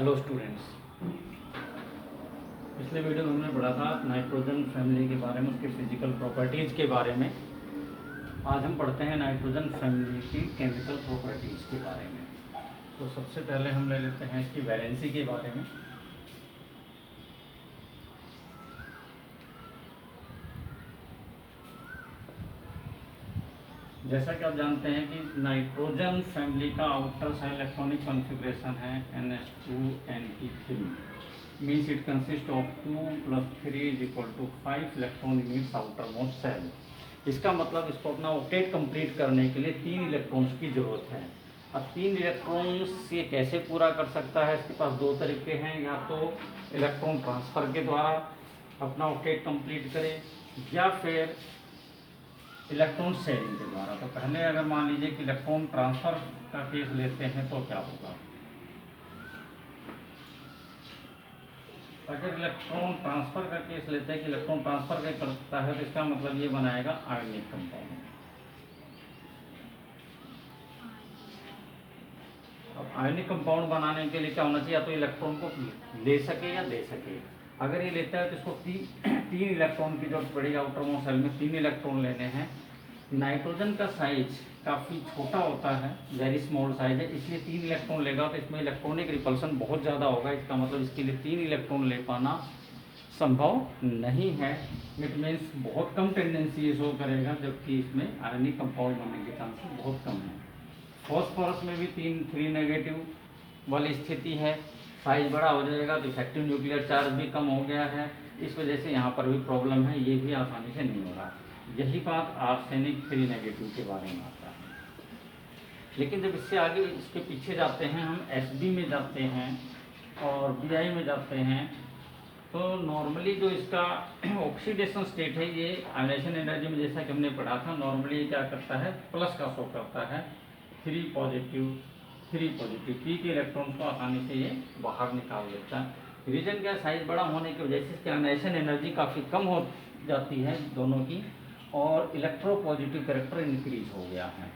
Hello students. पिछले video में हमने पढ़ा था नाइट्रोजन फैमिली के बारे में, उसके फिजिकल प्रॉपर्टीज़ के बारे में। आज हम पढ़ते हैं नाइट्रोजन फैमिली की केमिकल प्रॉपर्टीज़ के बारे में। तो सबसे पहले हम ले लेते हैं इसकी वैलेंसी के बारे में। जैसा कि आप जानते हैं कि नाइट्रोजन फैमिली का आउटर सेल इलेक्ट्रॉनिक कॉन्फ़िगरेशन है NH2N3, means it consist of 2 + 3 = 5 electron units outer most shell. इसका मतलब इसको अपना ऑक्टेट कंप्लीट करने के लिए 3 इलेक्ट्रॉन्स की ज़रूरत है। अब 3 इलेक्ट्रॉन्स ये कैसे पूरा कर सकता है? इसके पास दो तरीके हैं, या तो इलेक्ट्रॉन ट्रांसफ़र के द्वारा अपना ऑक्टेट कंप्लीट करे, या फिर इलेक्ट्रॉन शेयरिंग के द्वारा। तो पहले अगर मान लीजिए कि इलेक्ट्रॉन ट्रांसफ़र का केस लेते हैं तो क्या होगा? अगर इलेक्ट्रॉन ट्रांसफ़र का केस लेते हैं कि इलेक्ट्रॉन ट्रांसफ़र का करता है, तो इसका मतलब ये बनाएगा आयनिक कंपाउंड। अब आयनिक कंपाउंड बनाने के लिए क्या होना चाहिए? या तो इलेक्ट्रॉन को ले सके या दे सके। अगर ये लेता है तो इसको तीन इलेक्ट्रॉन की जरूरत पड़ेगी। आउटर मोस्ट सेल में 3 इलेक्ट्रॉन लेने हैं। नाइट्रोजन का साइज काफ़ी छोटा होता है, वेरी स्मॉल साइज है, इसलिए 3 इलेक्ट्रॉन लेगा तो इसमें इलेक्ट्रॉनिक रिपल्सन बहुत ज़्यादा होगा। इसका मतलब इसके लिए 3 इलेक्ट्रॉन ले पाना संभव नहीं है। इट मीन्स बहुत कम टेंडेंसी ये शो करेगा, जबकि इसमें आयनिक कंपाउंड बनने के चांसेस बहुत कम है। फॉस्फोरस में भी 3 नेगेटिव वाली स्थिति है, साइज बड़ा हो जाएगा तो इफेक्टिव न्यूक्लियर चार्ज भी कम हो गया है, इस वजह से यहाँ पर भी प्रॉब्लम है, ये भी आसानी से नहीं हो रहा। यही बात आर्सेनिक 3 नेगेटिव के बारे में आता है। लेकिन जब इससे आगे इसके पीछे जाते हैं, हम SB में जाते हैं और BI में जाते हैं, तो नॉर्मली जो इसका ऑक्सीडेशन स्टेट है, ये आयनाइजेशन एनर्जी में जैसा कि हमने पढ़ा था, नॉर्मली क्या करता है? प्लस का शो करता है। 3 पॉजिटिव P के इलेक्ट्रॉन को आसानी से ये बाहर निकाल देता है। रीजन का साइज बड़ा होने की वजह से इसकी आयनाइजेशन एनर्जी काफ़ी कम हो जाती है दोनों की, और इलेक्ट्रोपॉजिटिव कैरेक्टर इंक्रीज हो गया है।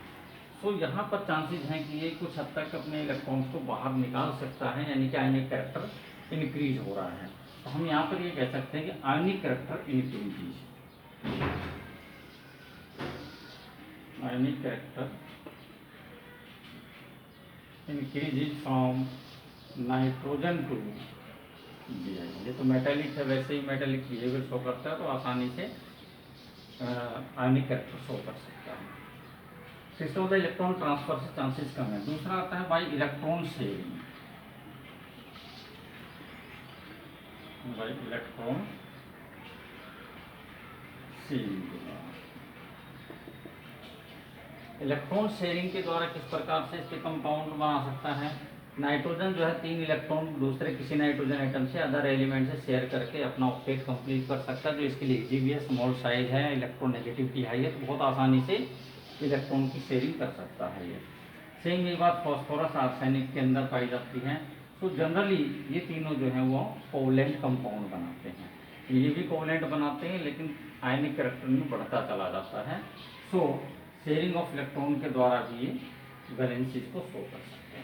तो यहाँ पर चांसेस हैं कि ये कुछ हद तक अपने इलेक्ट्रॉन्स को बाहर निकाल सकता है, यानी कि आयनिक कैरेक्टर इंक्रीज हो रहा है। तो हम यहाँ पर ये कह सकते हैं कि ionic character increase, ionic character increase from nitrogen to BI। ये तो मेटेलिक है, वैसे ही मेटेलिक बिहेवियर शो करता है, तो आसानी से आयनिक कैरेक्टर शो कर सकता है। तीसरा होता है इलेक्ट्रॉन ट्रांसफर से चांसेस कम है। दूसरा आता है by electron sharing, by electron sharing. Electron sharing के द्वारा किस प्रकार से इसके कंपाउंड बना सकता है? नाइट्रोजन जो है 3 इलेक्ट्रॉन दूसरे किसी नाइट्रोजन आइटम से, अदर एलिमेंट से शेयर करके अपना ऑक्टेट कंप्लीट कर सकता है, जो इसके लिए इजी, स्मॉल साइज है, इलेक्ट्रोनेगेटिविटी हाई है, तो बहुत आसानी से इलेक्ट्रॉन की शेयरिंग कर सकता है ये। सेम ये बात फॉस्फोरस आर्सेनिक के अंदर पाई जाती है। तो जनरली ये तीनों जो है वो कोवलेंट कंपाउंड बनाते हैं। ये भी कोवलेंट बनाते हैं, लेकिन आयनिक कैरेक्टर में बढ़ता चला जाता है। सो शेयरिंग ऑफ इलेक्ट्रॉन के द्वारा भी ये वैलेंसीज को शो कर सकते हैं।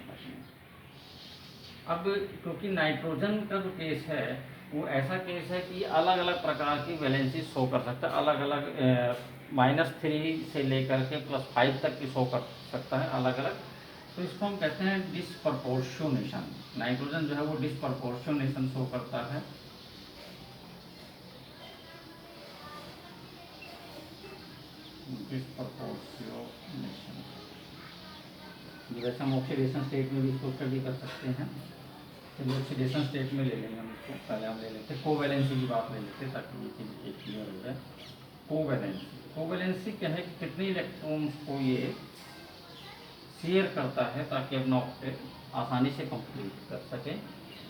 अब क्योंकि नाइट्रोजन का जो केस है वो ऐसा केस है कि अलग अलग प्रकार की वैलेंसी शो कर सकता है, अलग अलग -3 से लेकर के +5 तक की शो कर सकता है अलग अलग। तो इसको हम कहते हैं डिस्प्रपोर्शनेशन। नाइट्रोजन जो है वो डिस्प्रपोर्शनेशन शो करता है। डिस्प्रपोर्शनेशन, जैसे हम ऑक्सीडेशन स्टेट में भी इसको स्टडी कर सकते हैं। चलिए ऑक्सीडेशन स्टेट में ले लेंगे हम इसको। पहले हम ले लेते हैं कोवैलेंसी की बात ले लेते हैं, ताकि ये चीज़ एक क्लियर हो जाए। कोवैलेंसी क्या है कि कितने इलेक्ट्रॉन्स को ये शेयर करता है, ताकि अपना ऑक्टेट आसानी से कंप्लीट कर सके,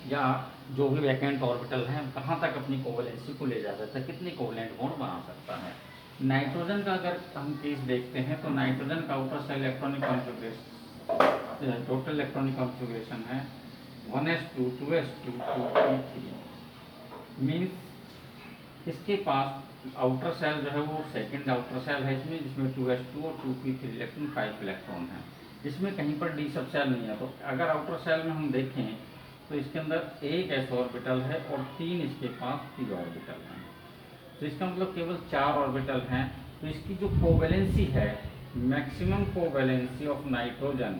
या जो भी वैकेंट ऑर्बिटल हैं कहाँ तक अपनी कोवैलेंसी को ले जा सकता है, कितनी कोवैलेंट बॉन्ड बना सकता है। नाइट्रोजन का अगर हम केस देखते हैं, तो नाइट्रोजन का outer shell electronic configuration, total electronic configuration है 1s2 2s2 2p3, मीन्स इसके पास आउटर सेल जो है वो सेकंड आउटर सेल है इसमें, जिसमें 2s2 और 2p3 इलेक्ट्रॉन 5 इलेक्ट्रॉन है। इसमें कहीं पर डी सब सेल नहीं है। तो अगर आउटर सेल में हम देखें तो इसके अंदर एक s ऑर्बिटल है और 3 इसके पास p ऑर्बिटल हैं। तो इसका मतलब केवल 4 ऑर्बिटल हैं। तो इसकी जो कोवैलेंसी है, maximum covalency of nitrogen,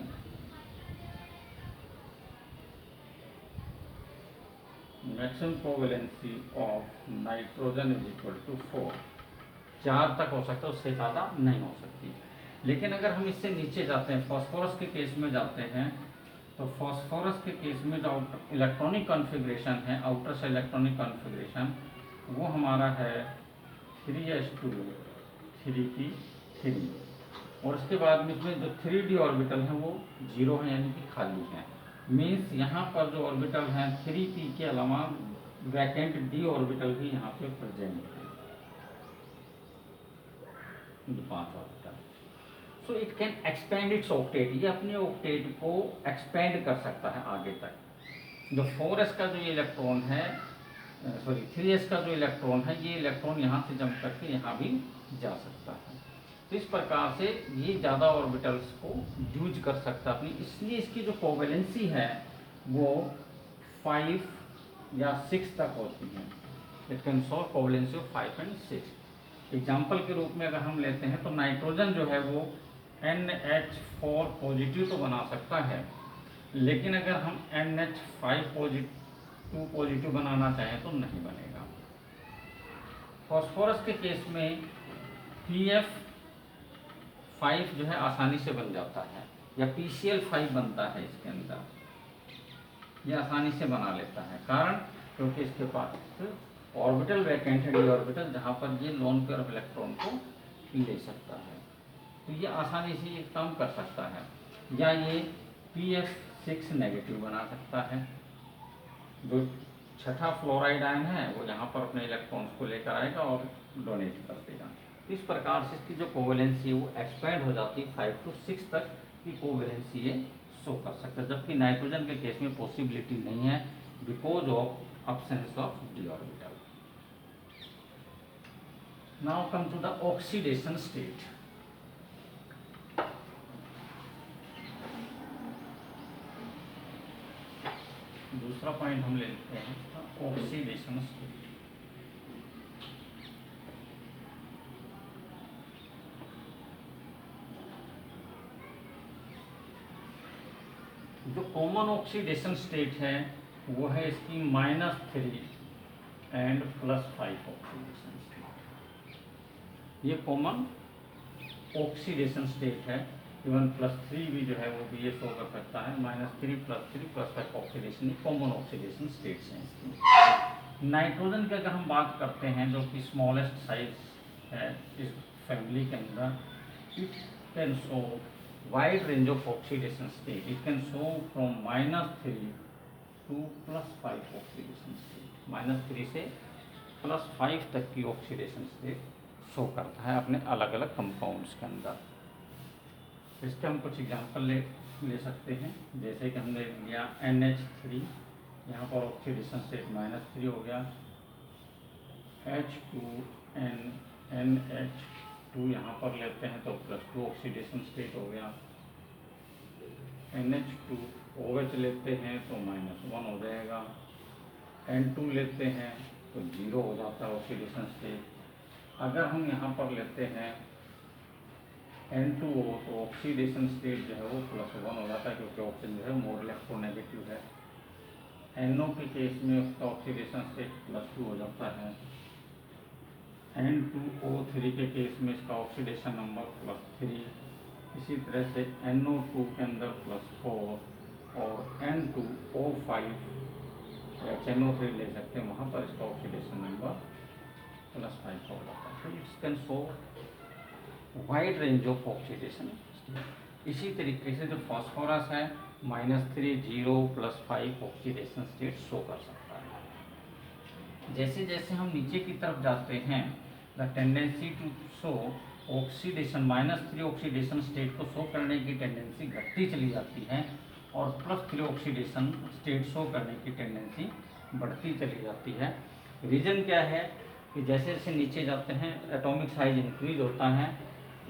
maximum covalency of nitrogen is equal to 4, 4 तक हो सकता है, उससे ज़्यादा नहीं हो सकती। लेकिन अगर हम इससे नीचे जाते हैं, फॉस्फोरस के केस में जाते हैं, तो फॉस्फोरस के केस में जो इलेक्ट्रॉनिक कॉन्फ़िगरेशन है, आउटर से इलेक्ट्रॉनिक कॉन्फ़िगरेशन, वो हमारा है 3s2 3p3, और उसके बाद में इसमें जो 3d ऑर्बिटल है वो 0 है, यानी कि खाली है। मीन्स यहाँ पर जो ऑर्बिटल हैं 3p के अलावा वैकेंट d ऑर्बिटल भी यहाँ पे प्रेजेंट है, 5 orbital. So it can expand it's octet, ये अपने ऑक्टेट को एक्सपेंड कर सकता है आगे तक। जो 4s का जो इलेक्ट्रॉन है, सॉरी 3s का जो इलेक्ट्रॉन है, ये इलेक्ट्रॉन यहाँ से जंप करके यहाँ भी जा सकता है। तो इस प्रकार से ये ज़्यादा ऑर्बिटल्स को यूज कर सकता है अपनी, इसलिए इसकी जो कोवैलेंसी है वो 5 या 6 तक होती है। It can show covalency of 5 और 6। एग्जाम्पल के रूप में अगर हम लेते हैं तो नाइट्रोजन जो है वो NH4 पॉजिटिव तो बना सकता है, लेकिन अगर हम NH5 पॉजिटिव बनाना चाहें तो नहीं बनेगा। फॉस्फोरस के केस में PF5 जो है आसानी से बन जाता है, या PCl5 बनता है इसके अंदर, ये आसानी से बना लेता है। कारण क्योंकि इसके पास ऑर्बिटल वैकेंट है, d ऑर्बिटल, जहाँ पर ये लोन पेयर ऑफ इलेक्ट्रॉन को ले सकता है, तो ये आसानी से ये काम कर सकता है। या ये PF6 नेगेटिव बना सकता है, जो छठा फ्लोराइड आयन है वो यहाँ पर अपने इलेक्ट्रॉन्स को लेकर आएगा और डोनेट कर देगा। इस प्रकार से इसकी जो कोवैलेंसी है वो एक्सपेंड हो जाती है, 5 to 6 तक की कोवैलेंसी ये शो कर सकता है, जबकि नाइट्रोजन के केस में पॉसिबिलिटी नहीं है because of absence of d orbital. Now come to the oxidation state. दूसरा पॉइंट हम ले लेते हैं ऑक्सीडेशन स्टेट। जो कॉमन ऑक्सीडेशन स्टेट है वो है इसकी -3 एंड +5 ऑक्सीडेशन स्टेट। ये कॉमन ऑक्सीडेशन स्टेट है। इवन +3 भी जो है वो भी ये शो कर सकता है, -3 +3 +5 ऑक्सीडेशन, कॉमन ऑक्सीडेशन स्टेट्स हैं इसकी। नाइट्रोजन की अगर हम बात करते हैं जो कि स्मॉलेस्ट साइज है इस फैमिली के अंदर, it can show wide range of oxidation state. It can show from -3 to +5 oxidation state. -3 से +5 तक की ऑक्सीडेशन स्टेट शो करता है अपने अलग अलग कंपाउंड्स के अंदर। इसके हम कुछ एग्जांपल ले सकते हैं, जैसे कि हमने लिया NH3, यहाँ पर ऑक्सीडेशन स्टेट -3 हो गया। H2NH2 यहाँ पर लेते हैं तो +2 ऑक्सीडेशन स्टेट हो गया। NH2OH लेते हैं तो -1 हो जाएगा। N2 लेते हैं तो 0 हो जाता है ऑक्सीडेशन स्टेट। अगर हम यहाँ पर लेते हैं N2O तो ऑक्सीडेशन स्टेट जो है वो +1 हो जाता है, क्योंकि ऑक्सीजन जो है मोर इलेक्ट्रोनेगेटिव है। NO के केस में उसका ऑक्सीडेशन स्टेट +2 हो जाता है। N2O3 के केस में इसका ऑक्सीडेशन नंबर +3। इसी तरह से NO2 के अंदर +4 और N2O5 या HNO3 ले सकते हैं, वहाँ पर इसका ऑक्सीडेशन नंबर +5 हो जाता है। तो it's can show wide range of oxidation. इसी तरीके से जो फॉस्फोरस है -3, 0, +5 ऑक्सीडेशन स्टेट शो कर सकता है। जैसे जैसे हम नीचे की तरफ जाते हैं, the tendency to show oxidation, -3 oxidation state को शो करने की टेंडेंसी घटती चली जाती है और +3 ऑक्सीडेशन स्टेट शो करने की टेंडेंसी बढ़ती चली जाती है। रीज़न क्या है कि जैसे जैसे नीचे जाते हैं एटॉमिक साइज इंक्रीज होता है,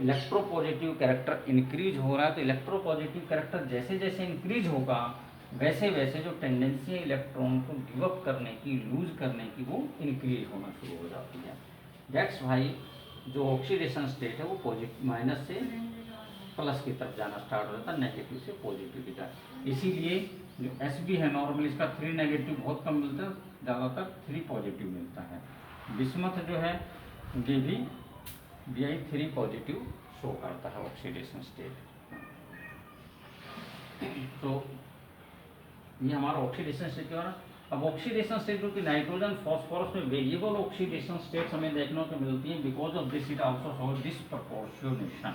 इलेक्ट्रोपॉजिटिव कैरेक्टर इंक्रीज हो रहा है, तो इलेक्ट्रोपॉजिटिव कैरेक्टर जैसे जैसे इंक्रीज होगा वैसे वैसे जो टेंडेंसी है इलेक्ट्रॉन को गिव अप करने की, लूज करने की, वो इंक्रीज होना शुरू हो जाती है। दैट्स वाई जो ऑक्सीडेशन स्टेट है वो पॉजिटिव माइनस से प्लस की तरफ जाना स्टार्ट हो जाता है, नेगेटिव से पॉजिटिव की तरफ। इसीलिए जो एस बी है नॉर्मली इसका 3 नेगेटिव बहुत कम मिलता है, ज़्यादातर 3 पॉजिटिव मिलता है। बिस्मथ जो है ये भी Bi 3 पॉजिटिव शो करता है ऑक्सीडेशन स्टेट। तो ये हमारा ऑक्सीडेशन स्टेट के बारे। अब ऑक्सीडेशन स्टेट जो कि नाइट्रोजन फॉस्फोरस में वेरिएबल ऑक्सीडेशन स्टेट्स हमें देखने को मिलती है, because of this it also show disproportionation.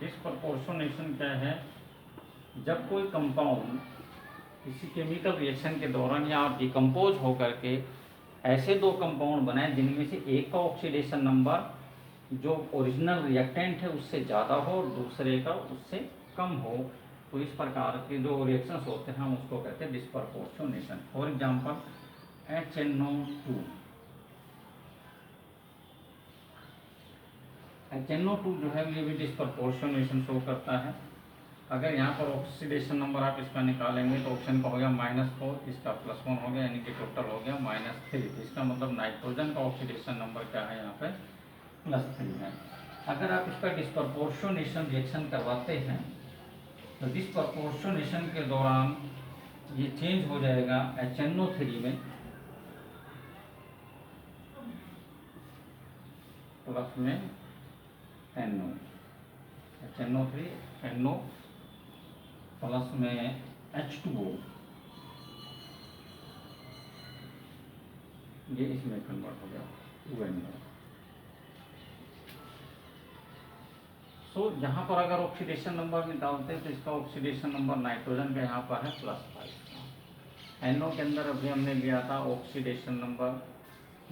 Disproportionation क्या है? जब कोई कंपाउंड किसी केमिकल रिएक्शन के दौरान या डिकम्पोज होकर के ऐसे दो कंपाउंड बनाए जिनमें से एक का ऑक्सीडेशन नंबर जो ओरिजिनल रिएक्टेंट है उससे ज़्यादा हो और दूसरे का उससे कम हो, तो इस प्रकार के जो रिएक्शंस होते हैं हम उसको कहते हैं डिस्प्रपोर्शनेशन। फॉर एग्जांपल HNO2 जो है ये भी डिस्प्रपोर्शनेशन शो करता है। अगर यहाँ पर ऑक्सीडेशन नंबर आप इसका निकालेंगे तो ऑप्शन का हो गया -4, इसका +1 हो गया, यानी कि टोटल हो गया -3। इसका मतलब नाइट्रोजन का ऑक्सीडेशन नंबर क्या है यहाँ पे? +3 है। अगर आप इसका डिस्प्रपोर्शनेशन रिएक्शन करवाते हैं तो डिस्प्रपोर्शनेशन के दौरान ये चेंज हो जाएगा HNO3 में, प्लस में NO, HNO3 NO प्लस में H2O, ये इसमें कन्वर्ट हो गया 2NO। तो यहाँ पर अगर ऑक्सीडेशन नंबर निकालते हैं तो इसका ऑक्सीडेशन नंबर नाइट्रोजन का यहाँ पर है +5। NO के अंदर अभी हमने लिया था ऑक्सीडेशन नंबर,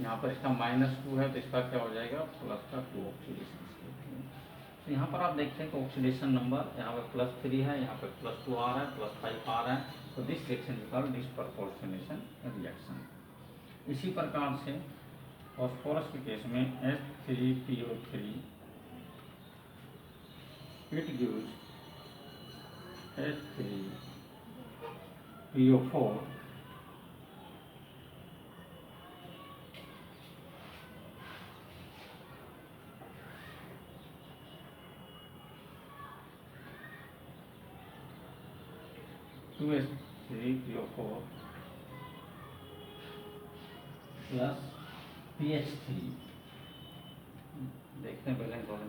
यहाँ पर इसका -2 है तो इसका क्या हो जाएगा? +2 ऑक्सीडेशन। तो यहाँ पर आप देखते हैं कि ऑक्सीडेशन नंबर यहाँ पर +3 है, यहाँ पर +2 आ रहा है, +5 आ रहा है। तो this reaction is called disproportionation reaction. इसी प्रकार से फॉस्फोरस के केस में H3PO3 it gives H3PO4 2H3PO4 plus PH3। देखते हैं बैलेंस ऑर्डर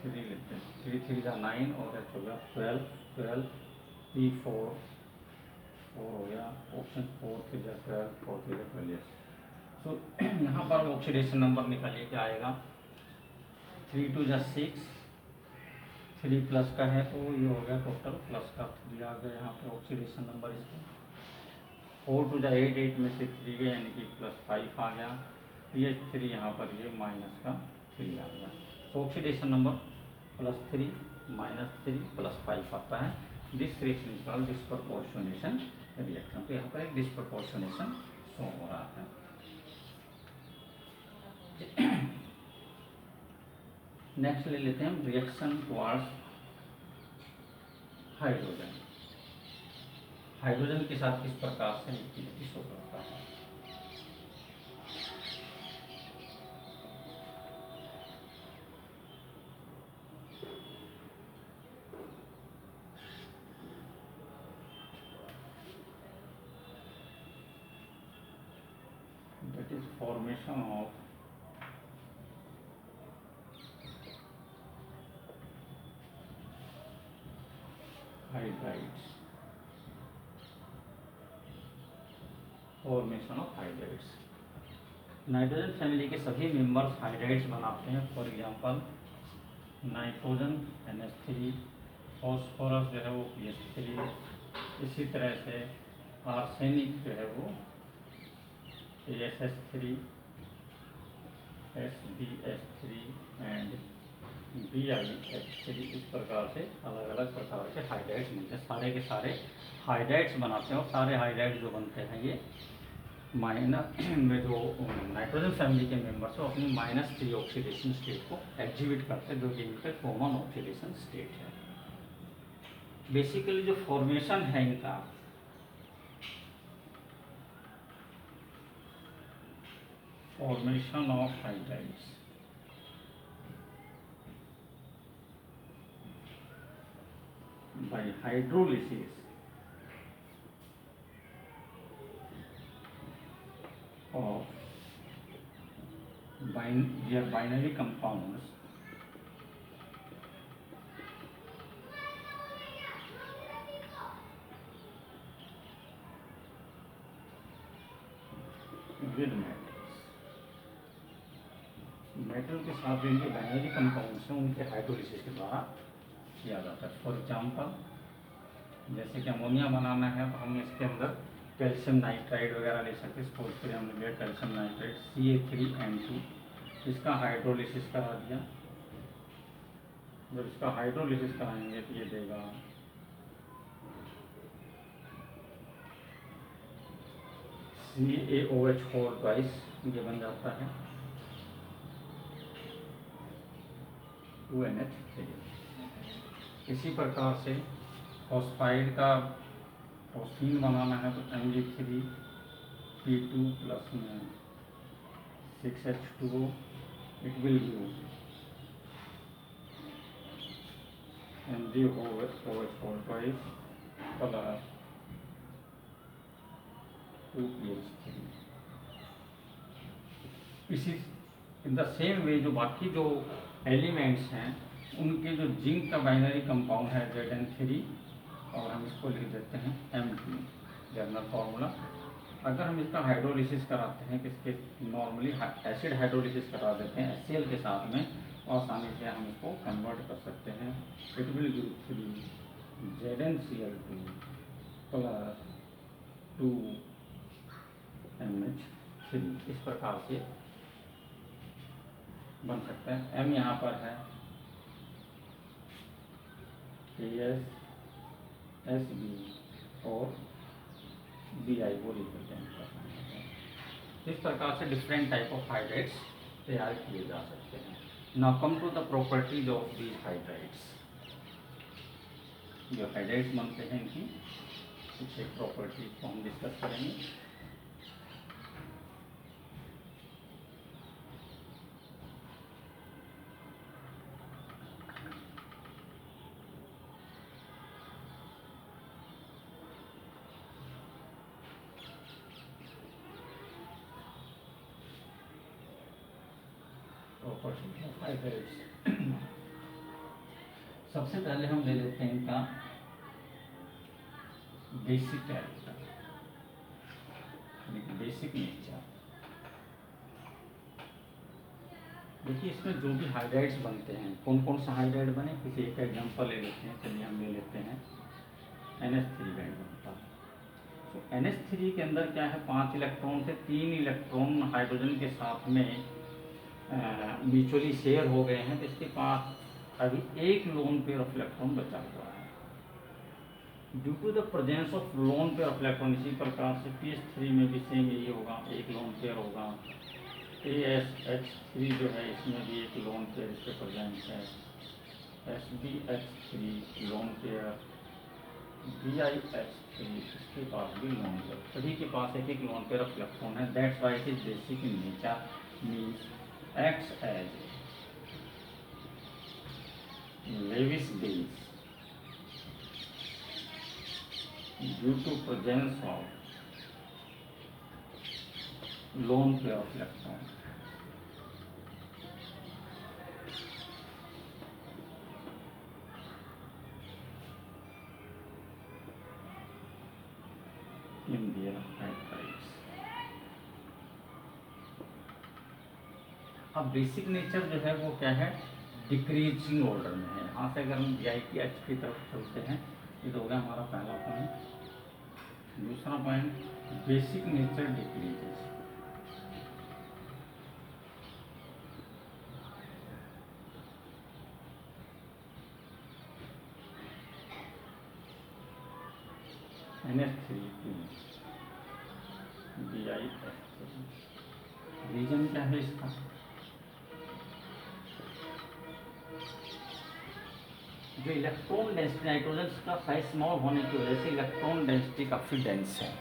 3 लेते हैं, 3 3 जा 9 और H हो गया 12 P4 4 हो गया, ऑप्शन 4 3 जा 12 4 3 जा 12। तो यहाँ पर ऑक्सीडेशन नंबर निकालिए क्या आएगा? 3 2 जा 6, 3 प्लस का है तो ये हो गया टोटल प्लस का 3 आ गया यहाँ पे ऑक्सीडेशन नंबर इसका। 4 2 जा 8, 8 में से 3 गया यानी कि +5 आ गया। PH3 यहाँ पर ये -3 आ गया। तो ऑक्सीडेशन नंबर +3 -3 +5 आता है। This reaction is called disproportionation reaction. तो यहाँ पर एक डिस्प्रपोर्शनेशन शो हो रहा है। नेक्स्ट ले लेते हैं हम रिएक्शन टुवर्ड्स हाइड्रोजन। हाइड्रोजन के साथ किस प्रकार से एक्टिविटी शो करता है? That is formation of hydrides. Formation of hydrides. Nitrogen family के सभी मेंबर्स हाइड्राइड्स बनाते हैं। For example nitrogen NH3, phosphorus जो है वो PH3, इसी तरह से आर्सेनिक जो है वो ASH3, SbH3 एंड BiH3। इस प्रकार से अलग अलग प्रकार के हाइड्राइड्स मिलते हैं। सारे के सारे हाइड्राइड्स बनाते हैं और सारे हाइड्राइड्स जो बनते हैं ये माइनस में जो नाइट्रोजन फैमिली के मेंबर्स है अपनी -3 ऑक्सीडेशन स्टेट को एग्जिबिट करते हैं, जो कि इनका कॉमन ऑक्सीडेशन स्टेट है। बेसिकली जो फॉर्मेशन है इनका, formation of hydrides bye hydrolysis of their binary compounds with metals। Metal के साथ जो इनके बाइनरी कंपाउंड्स हैं उनके हाइड्रोलिसिस के द्वारा किया जाता है। फॉर एग्जांपल, जैसे कि अमोनिया बनाना है तो हम इसके अंदर कैल्शियम नाइट्राइड वगैरह ले सकते हैं। सपोज करें हमने लिया कैल्शियम नाइट्राइड Ca3N2, इसका हाइड्रोलिसिस करा दिया। जब इसका हाइड्रोलिसिस कराएंगे तो ये देगा CaOH4 ट्वाइस, ये बन जाता है 2NH3। इसी प्रकार से फॉस्फाइड का फॉस्फीन बनाना है तो Mg3P2 प्लस में 6H2O, it will give MgOH4 twice plus 2pH3। इसी इन द सेम वे जो बाकी जो एलिमेंट्स हैं उनके जो जिंक का बाइनरी कंपाउंड है Zn3, और हम इसको लिख देते हैं M2 जनरल फार्मूला। अगर हम इसका हाइड्रोलिसिस कराते हैं, किसके नॉर्मली एसिड हाइड्रोलिसिस करा देते हैं HCl के साथ में, और आसानी से हम इसको कन्वर्ट कर सकते हैं। It will give 3 ZnCl2 plus 2NH3। इस प्रकार से बन सकता है। M यहाँ पर है AsSB और Bi को रिप्रेजेंट करना है। इस प्रकार से डिफरेंट टाइप ऑफ हाइड्राइड्स तैयार किए जा सकते हैं। Now come to the properties of these hydrides. जो हाइड्राइड्स बनते हैं इनकी कुछ एक प्रॉपर्टीज को हम डिस्कस करेंगे। सबसे पहले हम ले लेते हैं इनका बेसिक कैरेक्टर, बेसिक नेचर। देखिए इसमें जो भी हाइड्राइड्स बनते हैं, कौन कौन सा हाइड्राइड बने, किसी एक एग्जांपल ले लेते हैं। चलिए हम ले लेते हैं NH3 बैंड बनता है। तो NH3 के अंदर क्या है, 5 इलेक्ट्रॉन से 3 इलेक्ट्रॉन हाइड्रोजन के साथ में म्यूचुअली शेयर हो गए हैं, तो इसके पास अभी एक लोन पेयर ऑफ इलेक्ट्रॉन बचा हुआ है। Due to the presence of lone pair of electron, इसी प्रकार से pH3 में भी सेम यही होगा, एक लोन पेयर होगा। AsH3 जो है इसमें भी एक लोन पेयर इसके प्रेजेंट है। SbH3 लोन पेयर, BiH3 इसके पास भी लोन पेयर, सभी के पास एक एक लोन पेयर ऑफ इलेक्ट्रॉन है। That's why it is basic in nature, means acts as Lewis base due to presence of lone pair of electrons। in their hydrides। अब basic nature जो है वो क्या है, डिक्रीजिंग ऑर्डर में है। यहाँ से अगर हम Bi की H की तरफ चलते हैं, ये तो हो गया हमारा पहला पॉइंट। दूसरा point, basic nature decreases. NH3 2 reason क्या है इसका? जो इलेक्ट्रॉन डेंसिटी नाइट्रोजन का साइज स्मॉल होने की वजह से इलेक्ट्रॉन डेंसिटी काफी डेंस है।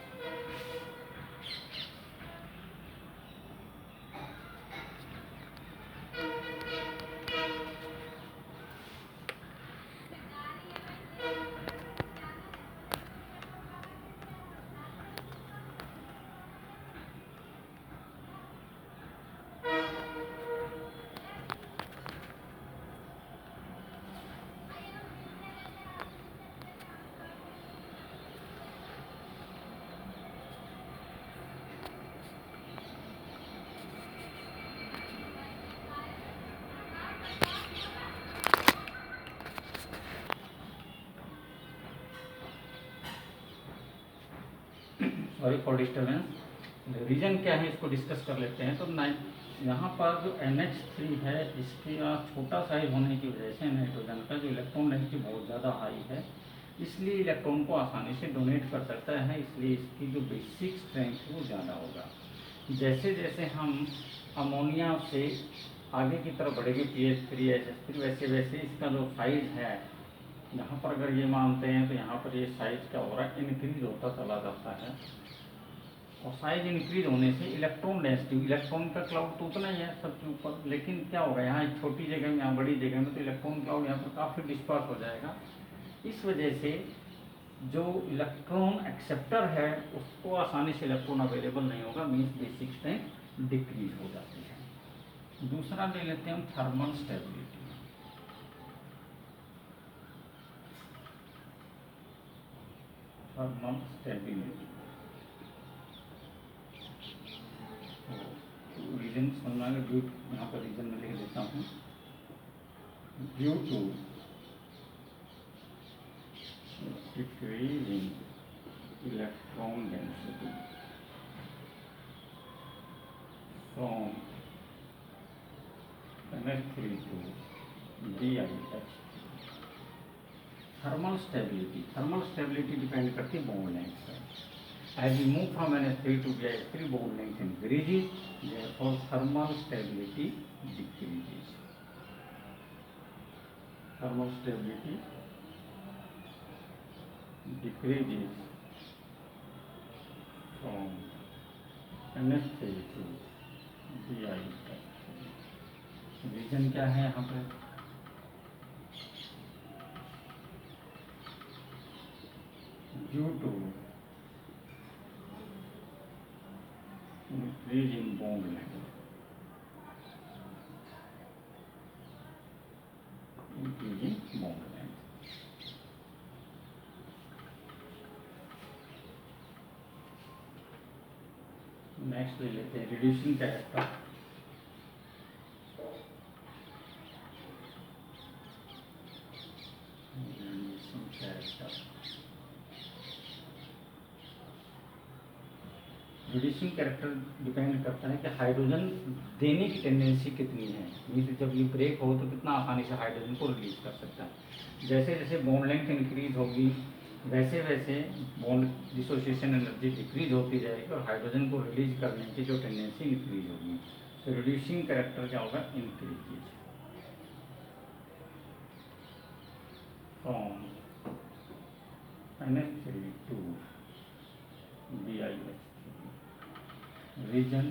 Sorry for disturbance. रीजन क्या है इसको डिस्कस कर लेते हैं। तो यहाँ पर जो NH3 है इसके छोटा साइज होने की वजह से नाइट्रोजन का जो इलेक्ट्रॉन डेंसिटी बहुत ज़्यादा हाई है, इसलिए इलेक्ट्रॉन को आसानी से डोनेट कर सकता है, इसलिए इसकी जो बेसिक स्ट्रेंथ वो ज़्यादा होगा। जैसे जैसे हम अमोनिया से आगे की तरफ बढ़ेगी PH3HH3, वैसे वैसे इसका जो साइज है, यहाँ पर अगर ये मानते हैं तो यहाँ पर ये साइज क्या हो रहा है, इंक्रीज होता चला जाता है। और साइज इंक्रीज होने से इलेक्ट्रॉन डेंसिटी, इलेक्ट्रॉन का क्लाउड तो उतना ही है सबके ऊपर, लेकिन क्या होगा यहाँ एक छोटी जगह में, यहाँ बड़ी जगह में, तो इलेक्ट्रॉन क्लाउड यहाँ पर काफ़ी डिस्पर्स हो जाएगा। इस वजह से जो इलेक्ट्रॉन एक्सेप्टर है उसको आसानी से इलेक्ट्रॉन अवेलेबल नहीं होगा, मीन्स बेसिक स्ट्रेंथ डिक्रीज हो जाती है। दूसरा ले लेते हैं हम thermal stability. Thermal stability reason समझना है, ड्यू यहाँ पर रीजन में लिख देता हूँ। Due to decreasing electron density from NH3 to DIH। Thermal stability depend करती है बॉन्ड लेंथ पर। As we move from NH3 to DIH3, bond length increases, therefore thermal stability decreases. Thermal stability decreases from NH3 to DIH3। Reason क्या है यहाँ पर? Due to increase in bond length, increasing bond length। Next ले लेते हैं reducing character. Reducing character depend करता है कि हाइड्रोजन देने की टेंडेंसी कितनी है, मीन्स जब ये ब्रेक हो तो कितना आसानी से हाइड्रोजन को रिलीज कर सकता है। जैसे जैसे बॉन्ड लेंथ इंक्रीज होगी वैसे वैसे बॉन्ड डिसोसिएशन एनर्जी डिक्रीज होती जाएगी और हाइड्रोजन को रिलीज करने की जो टेंडेंसी इंक्रीज होगी। तो रिड्यूसिंग कैरेक्टर क्या होगा? Increase from NH3 to DIH। Reason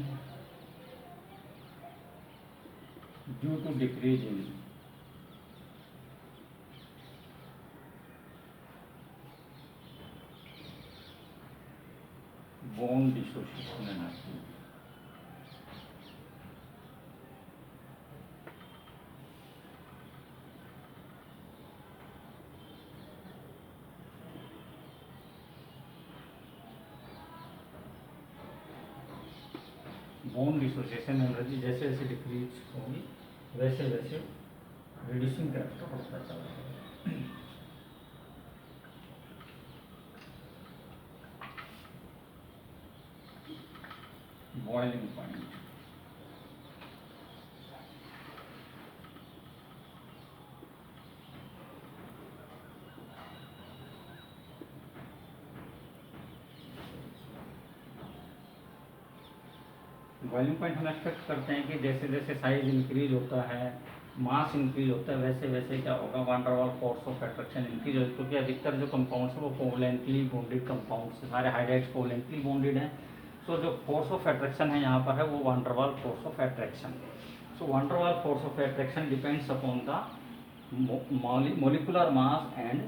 due to decrease in bond dissociation energy. Bond dissociation energy जैसे जैसे डिक्रीज होगी वैसे वैसे रिड्यूसिंग कैरेक्टर बढ़ता चला जाएगा। बॉइलिंग पॉइंट, बॉइलिंग पॉइंट हम एक्सपेक्ट करते हैं कि जैसे जैसे साइज इंक्रीज होता है, मास इंक्रीज होता है, वैसे वैसे क्या होगा, van der Waals force of attraction increase होगी, क्योंकि अधिकतर जो कंपाउंड्स हैं वो कोवलेंटली बॉन्डेड कंपाउंड्स, सारे हाइड्राइड्स कोवलेंटली बॉन्डेड हैं। सो जो फोर्स ऑफ अट्रैक्शन है यहाँ पर है वो van der Waals force of attraction. So van der Waals force of attraction depends upon the molecular mass and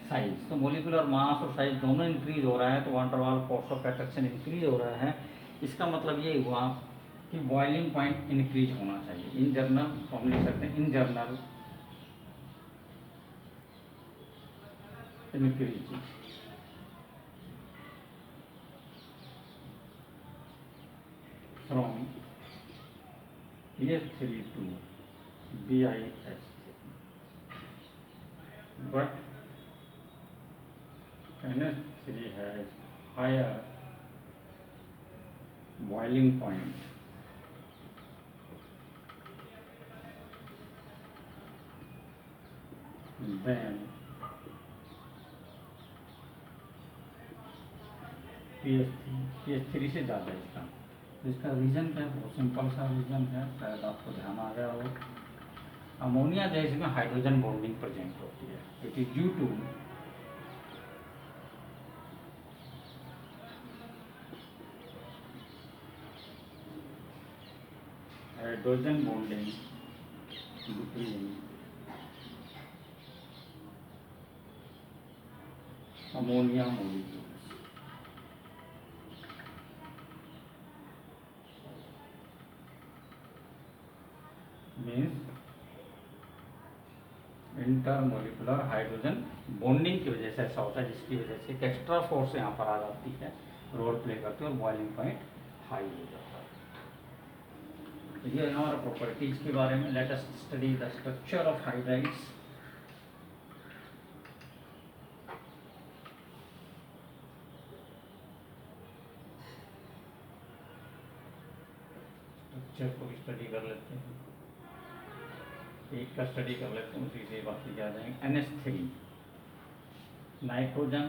size. तो मोलिकुलर मास और साइज दोनों इंक्रीज हो रहा है, तो van der Waals force of attraction increase हो रहा है। इसका मतलब ये हुआ कि बॉइलिंग पॉइंट इंक्रीज होना चाहिए। इन जनरल तो हम लिख सकते हैं in general increase from PS3 to BIS, but NH3 has higher boiling point than PS3 से ज़्यादा इसका। तो इसका रीज़न क्या है? बहुत सिंपल सा रीज़न है, शायद आपको ध्यान आ गया हो। अमोनिया जो है इसमें हाइड्रोजन बॉन्डिंग प्रेजेंट होती है। It is due to hydrogen bonding between ammonia molecules. Means intermolecular hydrogen bonding की वजह से ऐसा होता है, जिसकी वजह से एक एक्स्ट्रा फोर्स यहाँ पर आ जाती है, रोल प्ले करती है और बॉइलिंग पॉइंट हाई हो जाता है। ये हमारा प्रॉपर्टीज के बारे में। Let us study the structure of hydrides. Structure को स्टडी कर लेते हैं, एक का स्टडी कर लेते हैं, उसी से बाकी क्या जाएंगे। NH3 nitrogen,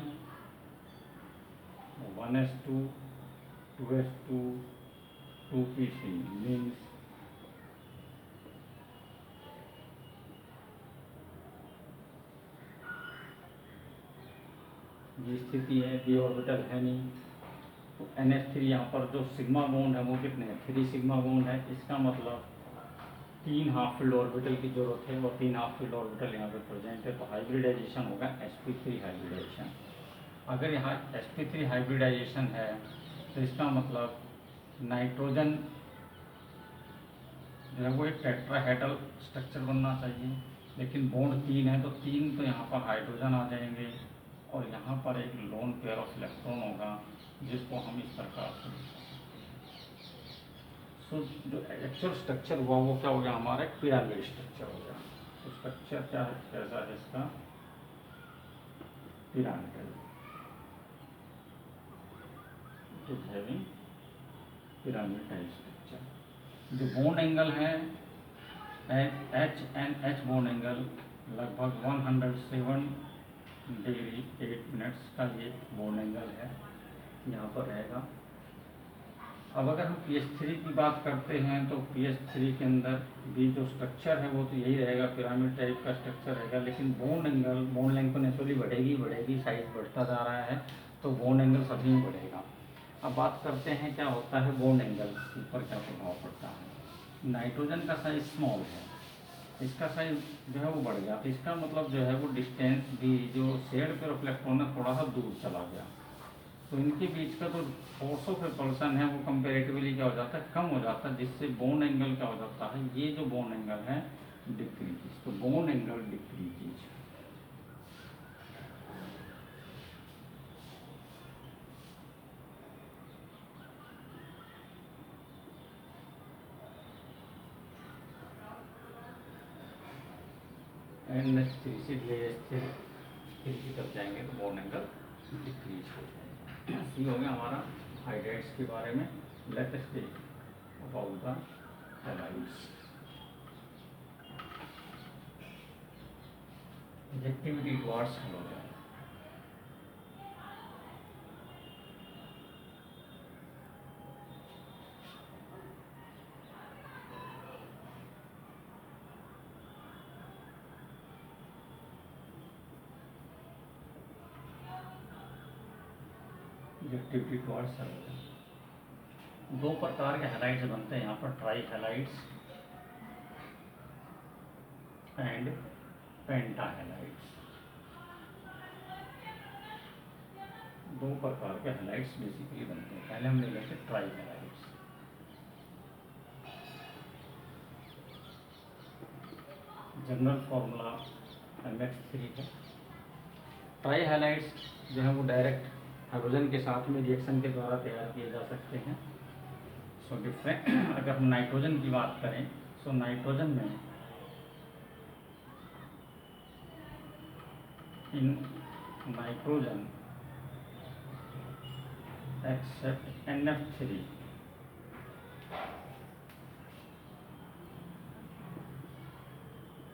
1s2 2s2 2p3 means ये स्थिति है, d ऑर्बिटल है नहीं। तो NH3 यहाँ पर जो सिग्मा बॉन्ड है वो कितने हैं? 3 सिग्मा बॉन्ड है। इसका मतलब 3 हाफ फील्ड ऑर्बिटल की जरूरत है, और 3 हाफ फील्ड ऑर्बिटल यहाँ पे प्रेजेंट है। तो हाइब्रिडाइजेशन होगा sp3 हाइब्रिडाइजेशन। अगर यहाँ sp3 हाइब्रिडाइजेशन है तो इसका मतलब नाइट्रोजन जो है वो एक टेट्राहेड्रल स्ट्रक्चर बनना चाहिए, लेकिन बॉन्ड 3 है तो 3 तो यहाँ पर हाइड्रोजन आ जाएंगे, और यहाँ पर एक लोन पेयर ऑफ इलेक्ट्रॉन होगा, जिसको हम इस प्रकार से। सो जो एक्चुअल स्ट्रक्चर हुआ वो क्या हो गया? हमारा एक पिरामिड स्ट्रक्चर हो गया। तो स्ट्रक्चर क्या है, कैसा है इसका? पिरामिडल। Pyramid type structure. जो बॉन्ड एंगल है H N H bond angle लगभग 107 डिग्री 8 मिनट्स का ये बॉन्ड एंगल है, यहाँ पर रहेगा। अब अगर हम PS3 की बात करते हैं तो PS3 के अंदर भी जो स्ट्रक्चर है वो तो यही रहेगा, पिरामिड टाइप का स्ट्रक्चर रहेगा, लेकिन बॉन्ड एंगल, बॉन्ड लेंथ तो नेचुरली बढ़ेगी, साइज बढ़ता जा रहा है, तो बॉन्ड एंगल सभी में बढ़ेगा। अब बात करते हैं क्या होता है बॉन्ड एंगल के ऊपर क्या प्रभाव पड़ता है। नाइट्रोजन का साइज स्मॉल है, इसका साइज जो है वो बढ़ गया, तो इसका मतलब जो है वो डिस्टेंस भी जो शेड पे इलेक्ट्रॉन है थोड़ा सा दूर चला गया, तो इनके बीच का जो फोर्स ऑफ रिपल्सन है वो कंपेरेटिवली क्या हो जाता है? कम हो जाता है, जिससे बॉन्ड एंगल क्या हो जाता है? ये जो बॉन्ड एंगल है डिक्रीज। तो बॉन्ड एंगल डिक्रीज। NH3 से BH3 की तरफ जाएंगे तो बॉन्ड एंगल डिक्रीज हो जाएगा। ये हो गया हमारा हाइड्राइड्स के बारे में। Let us take about the halides. Reactivity towards halogen. Activity towards halogen. दो प्रकार के हैलाइड्स बनते हैं यहाँ पर, tri halides and penta halides. दो प्रकार के हैलाइड्स बेसिकली बनते हैं। पहले हम ले लेते हैं try halides. General formula MF3 है। ट्राई हैलाइड्स जो है वो डायरेक्ट हाइड्रोजन के साथ में रिएक्शन के द्वारा तैयार किए जा सकते हैं। सो डिफरेंट अगर हम नाइट्रोजन की बात करें, सो नाइट्रोजन में in nitrogen except NF3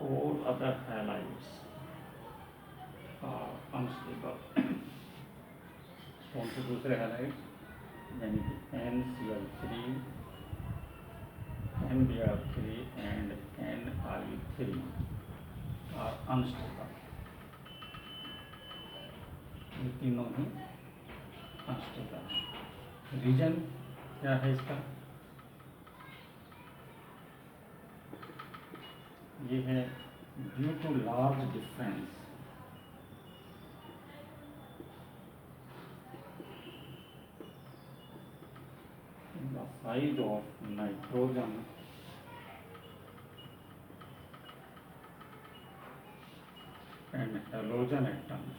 all other halides are unstable। कौन से दूसरे हैलाइड्स यानी कि NCl3, NBr3 and NI3 are unstable. ये तीनों ही अनस्टेबल है। रीजन क्या है इसका? ये है due to large difference in the size of nitrogen and halogen atoms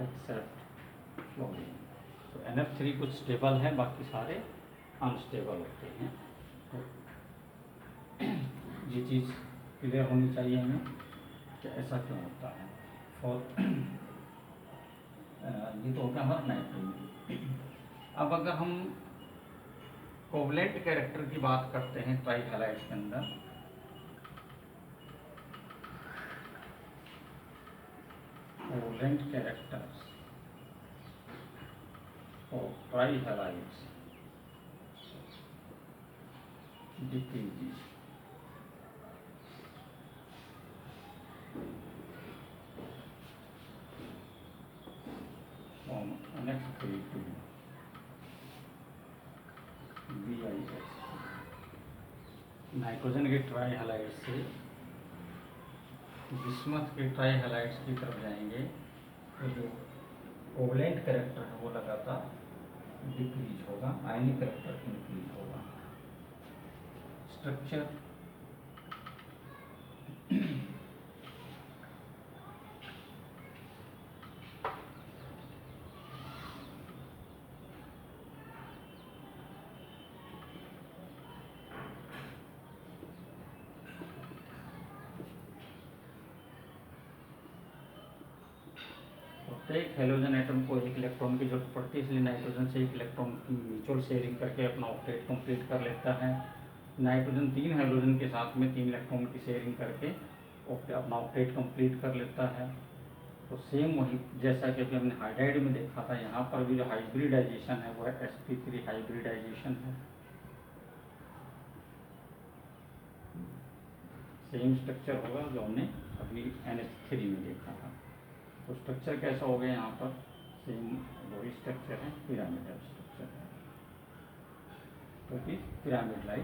except fluorine। तो NF3 कुछ स्टेबल है, बाकी सारे अनस्टेबल होते हैं। तो ये चीज़ क्लियर होनी चाहिए हमें कि ऐसा क्यों होता है। फॉर ये तो होगा हमारा नाइट्रोजन। अब अगर हम कोवलेंट कैरेक्टर की बात करते हैं ट्राई हैलाइड्स के अंदर, कोवलेंट कैरेक्टर्स और try halides decrease from NH3 to BiS। Nitrogen के ट्राई हैलाइड से बिस्मथ के ट्राई हैलाइड्स की तरफ जाएंगे तो जो कोवलेंट कैरेक्टर है वो लगातार डिक्रीज होगा, आयनिक कैरेक्टर इंक्रीज होगा। स्ट्रक्चर प्रत्येक हैलोजन एटम को एक इलेक्ट्रॉन की जरूरत पड़ती है, इसलिए नाइट्रोजन से एक इलेक्ट्रॉन की म्यूचुअल शेयरिंग करके अपना ऑक्टेट कंप्लीट कर लेता है। नाइट्रोजन 3 हाइड्रोजन के साथ में 3 इलेक्ट्रॉन की शेयरिंग करके अपना ऑक्टेट कंप्लीट कर लेता है। तो सेम वही जैसा कि अभी हमने हाइड्राइड में देखा था, यहाँ पर भी जो हाइब्रिडाइजेशन है वो है sp3 हाइब्रिडाइजेशन है। सेम स्ट्रक्चर होगा जो हमने अभी NH3 में देखा था। तो स्ट्रक्चर कैसा हो गया यहाँ पर? सेम वही स्ट्रक्चर है, पिरामिडल स्ट्रक्चर है, तो कि पिरामिड लाइक